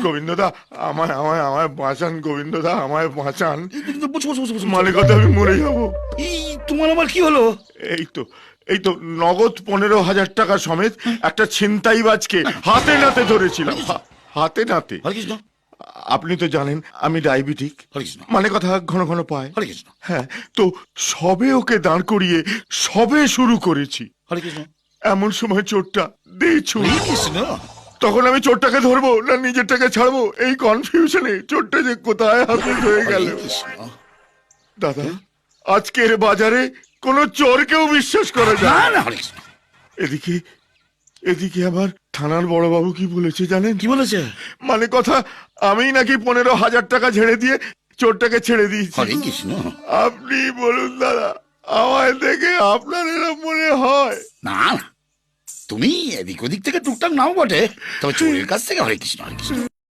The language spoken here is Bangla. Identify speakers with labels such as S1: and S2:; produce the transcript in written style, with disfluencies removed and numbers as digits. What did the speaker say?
S1: গোবিন্দদা, আমায় আমায় আমায় বাঁচান গোবিন্দদা, আমায় বাঁচান।
S2: বসো বসো বসো বসো।
S1: মানে কথা আমি মরে যাব।
S2: এই তোমার আবার কি হলো?
S1: এই তো এই তো নগদ 15,000 টাকা সমেত একটা ছিনতাইবাজকে হাতে নাতে ধরেছিলাম, হাতে নাতে।
S2: হরে কৃষ্ণ।
S1: আপনি তো জানেন আমি ডায়াবেটিক,
S2: হরে কৃষ্ণ।
S1: মানে কথা ঘন ঘন পায়।
S2: হরে কৃষ্ণ।
S1: হ্যাঁ, তো সবে ওকে দাঁড় করিয়ে সবে শুরু করেছি,
S2: হরে কৃষ্ণ।
S1: এমন সময় চোরটা দিয়েছু।
S2: হরে কৃষ্ণ।
S1: তখন আমি চোরটাকে ধরবো না নিজেরটাকে ছাড়বো, এই কনফিউশনে চোরটা যে কোথায় হাজির হয়ে গেল।
S2: হরে কৃষ্ণ।
S1: দাদা, আজকের বাজারে কোনো চোরকেও বিশ্বাস করা
S2: না
S1: যায়
S2: না,
S1: না।
S2: হরে কৃষ্ণ।
S1: এদিকে এদিকে আবার থানার বড়বাবু কি বলেছে জানেন?
S2: কি বলেছে?
S1: মানে কথা আমি নাকি 15,000 টাকা ঝেড়ে দিয়ে চোরটাকে ছেড়ে দিয়েছি।
S2: হরে কৃষ্ণ।
S1: আপনি বলুন দাদা, আমায় দেখে আপনার এরকম মনে হয়?
S2: না না, তুমি এদিক ওদিক থেকে টুকটাক নাও বটে, তবে চোরের কাছ থেকে হরে কৃষ্ণ হরে কৃষ্ণ।